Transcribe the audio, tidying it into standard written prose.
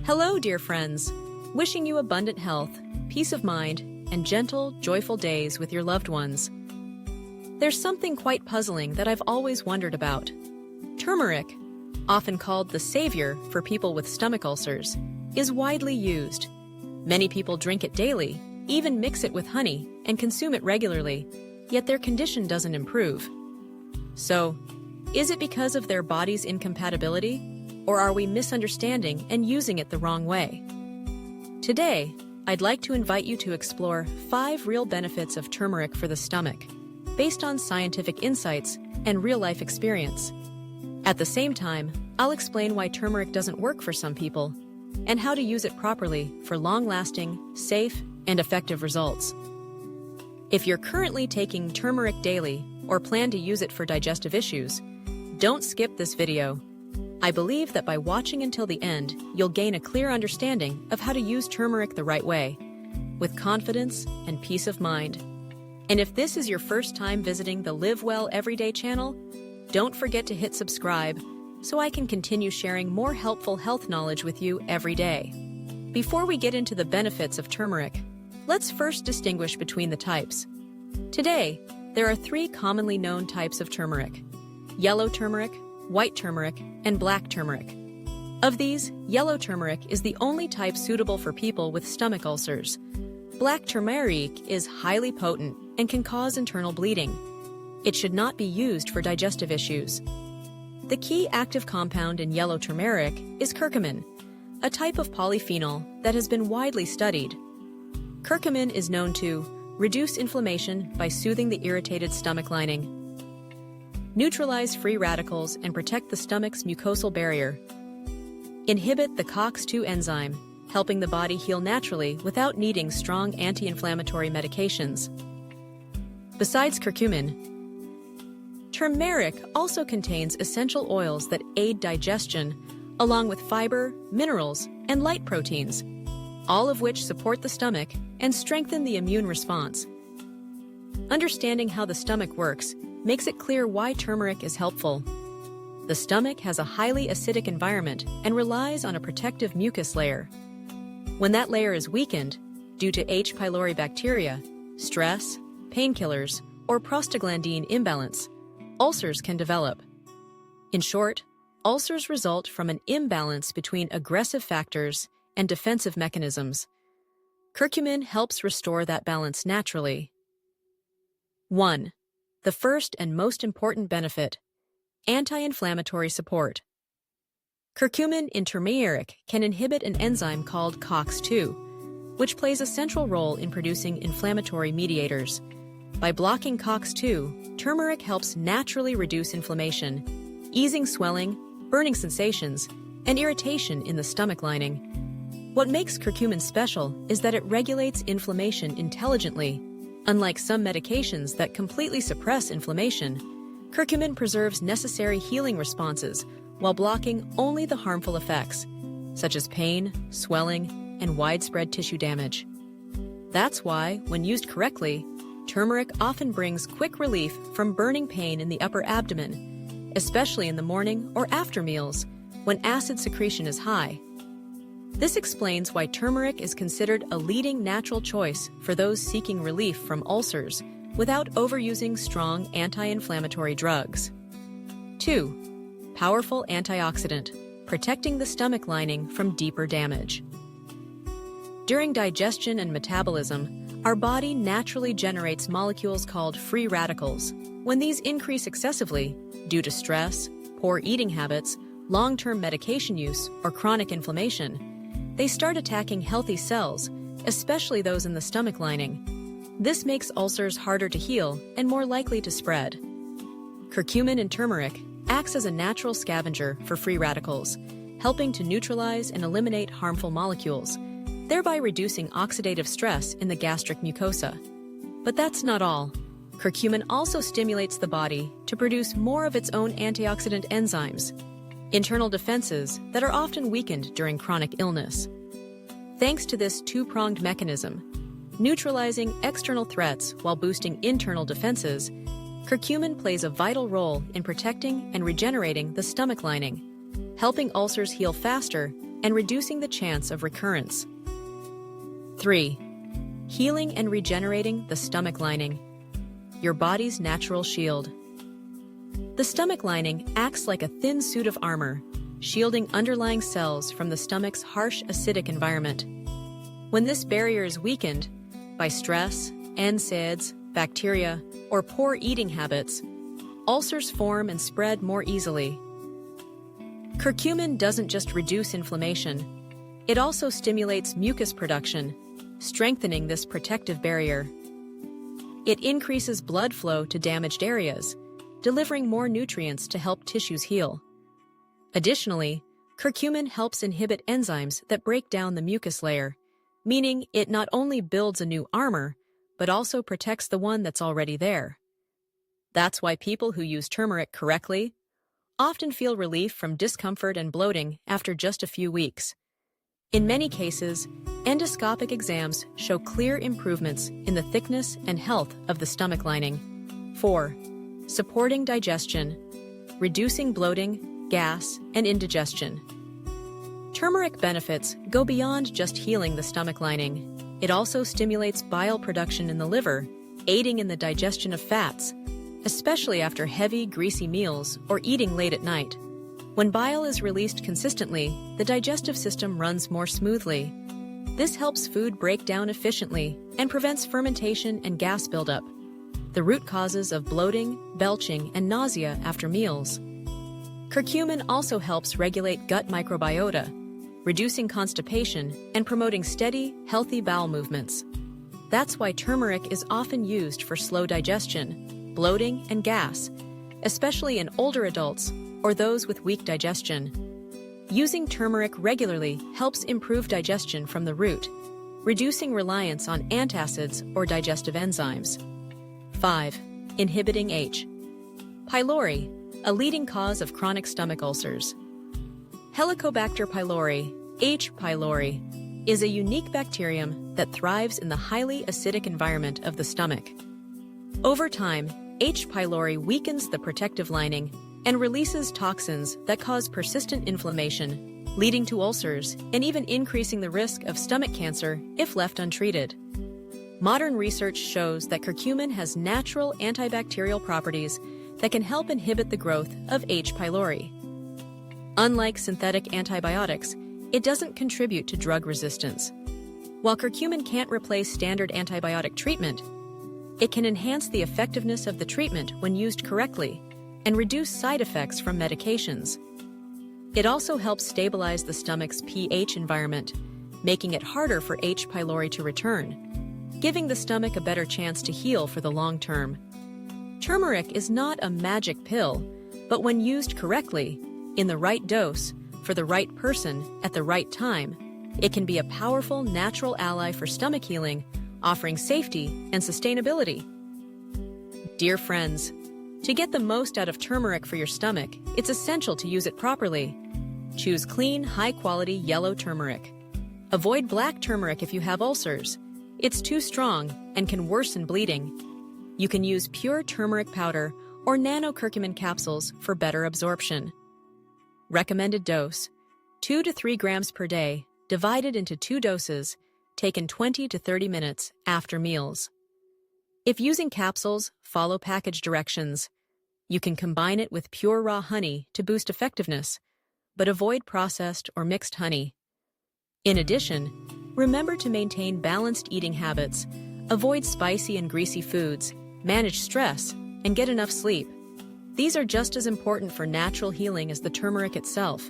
Hello, dear friends. Wishing you abundant health, peace of mind, and gentle, joyful days with your loved ones. There's something quite puzzling that I've always wondered about. Turmeric, often called the savior for people with stomach ulcers, is widely used. Many people drink it daily, even mix it with honey, and consume it regularly, yet their condition doesn't improve. So, is it because of their body's incompatibility, or are we misunderstanding and using it the wrong way? Today, I'd like to invite you to explore 5 real benefits of turmeric for the stomach, based on scientific insights and real-life experience. At the same time, I'll explain why turmeric doesn't work for some people, and how to use it properly for long-lasting, safe, and effective results. If you're currently taking turmeric daily or plan to use it for digestive issues, don't skip this video. I believe that by watching until the end, you'll gain a clear understanding of how to use turmeric the right way, with confidence and peace of mind. And if this is your first time visiting the Live Well Everyday channel, don't forget to hit subscribe so I can continue sharing more helpful health knowledge with you every day. Before we get into the benefits of turmeric, let's first distinguish between the types. Today, there are 3 commonly known types of turmeric: yellow turmeric, white turmeric, and black turmeric. Of these, yellow turmeric is the only type suitable for people with stomach ulcers. Black turmeric is highly potent and can cause internal bleeding. It should not be used for digestive issues. The key active compound in yellow turmeric is curcumin, a type of polyphenol that has been widely studied. Curcumin is known to reduce inflammation by soothing the irritated stomach lining, neutralize free radicals and protect the stomach's mucosal barrier, inhibit the COX-2 enzyme, helping the body heal naturally without needing strong anti-inflammatory medications. Besides curcumin, turmeric also contains essential oils that aid digestion, along with fiber, minerals, and light proteins, all of which support the stomach and strengthen the immune response. Understanding how the stomach works makes it clear why turmeric is helpful. The stomach has a highly acidic environment and relies on a protective mucus layer. When that layer is weakened, due to H. pylori bacteria, stress, painkillers, or prostaglandine imbalance, ulcers can develop. In short, ulcers result from an imbalance between aggressive factors and defensive mechanisms. Curcumin helps restore that balance naturally. 1. The first and most important benefit: anti-inflammatory support. Curcumin in turmeric can inhibit an enzyme called COX-2, which plays a central role in producing inflammatory mediators. By blocking COX-2, turmeric helps naturally reduce inflammation, easing swelling, burning sensations, and irritation in the stomach lining. What makes curcumin special is that it regulates inflammation intelligently. Unlike some medications that completely suppress inflammation, curcumin preserves necessary healing responses while blocking only the harmful effects, such as pain, swelling, and widespread tissue damage. That's why, when used correctly, turmeric often brings quick relief from burning pain in the upper abdomen, especially in the morning or after meals, when acid secretion is high. This explains why turmeric is considered a leading natural choice for those seeking relief from ulcers without overusing strong anti-inflammatory drugs. 2. Powerful antioxidant, protecting the stomach lining from deeper damage. During digestion and metabolism, our body naturally generates molecules called free radicals. When these increase excessively, due to stress, poor eating habits, long-term medication use, or chronic inflammation, they start attacking healthy cells, especially those in the stomach lining. This makes ulcers harder to heal and more likely to spread. Curcumin in turmeric acts as a natural scavenger for free radicals, helping to neutralize and eliminate harmful molecules, thereby reducing oxidative stress in the gastric mucosa. But that's not all. Curcumin also stimulates the body to produce more of its own antioxidant enzymes, internal defenses that are often weakened during chronic illness. Thanks to this two-pronged mechanism, neutralizing external threats while boosting internal defenses, curcumin plays a vital role in protecting and regenerating the stomach lining, helping ulcers heal faster and reducing the chance of recurrence. 3. Healing and regenerating the stomach lining, your body's natural shield. The stomach lining acts like a thin suit of armor, shielding underlying cells from the stomach's harsh acidic environment. When this barrier is weakened by stress, NSAIDs, bacteria, or poor eating habits, ulcers form and spread more easily. Curcumin doesn't just reduce inflammation, it also stimulates mucus production, strengthening this protective barrier. It increases blood flow to damaged areas, delivering more nutrients to help tissues heal. Additionally, curcumin helps inhibit enzymes that break down the mucus layer, meaning it not only builds a new armor, but also protects the one that's already there. That's why people who use turmeric correctly often feel relief from discomfort and bloating after just a few weeks. In many cases, endoscopic exams show clear improvements in the thickness and health of the stomach lining. 4. Supporting digestion, reducing bloating, gas, and indigestion. Turmeric benefits go beyond just healing the stomach lining. It also stimulates bile production in the liver, aiding in the digestion of fats, especially after heavy, greasy meals or eating late at night. When bile is released consistently, the digestive system runs more smoothly. This helps food break down efficiently and prevents fermentation and gas buildup, the root causes of bloating, belching, and nausea after meals. Curcumin also helps regulate gut microbiota, reducing constipation and promoting steady, healthy bowel movements. That's why turmeric is often used for slow digestion, bloating, and gas, especially in older adults or those with weak digestion. Using turmeric regularly helps improve digestion from the root, reducing reliance on antacids or digestive enzymes. 5. Inhibiting H. pylori, a leading cause of chronic stomach ulcers. Helicobacter pylori, H. pylori, is a unique bacterium that thrives in the highly acidic environment of the stomach. Over time, H. pylori weakens the protective lining and releases toxins that cause persistent inflammation, leading to ulcers and even increasing the risk of stomach cancer if left untreated. Modern research shows that curcumin has natural antibacterial properties that can help inhibit the growth of H. pylori. Unlike synthetic antibiotics, it doesn't contribute to drug resistance. While curcumin can't replace standard antibiotic treatment, it can enhance the effectiveness of the treatment when used correctly and reduce side effects from medications. It also helps stabilize the stomach's pH environment, making it harder for H. pylori to return, giving the stomach a better chance to heal for the long term. Turmeric is not a magic pill, but when used correctly, in the right dose, for the right person, at the right time, it can be a powerful natural ally for stomach healing, offering safety and sustainability. Dear friends, to get the most out of turmeric for your stomach, it's essential to use it properly. Choose clean, high-quality yellow turmeric. Avoid black turmeric if you have ulcers. It's too strong and can worsen bleeding. You can use pure turmeric powder or nano curcumin capsules for better absorption. Recommended dose: 2 to 3 grams per day, divided into 2 doses, taken 20 to 30 minutes after meals. If using capsules, follow package directions. You can combine it with pure raw honey to boost effectiveness, but avoid processed or mixed honey. In addition, remember to maintain balanced eating habits, avoid spicy and greasy foods, manage stress, and get enough sleep. These are just as important for natural healing as the turmeric itself.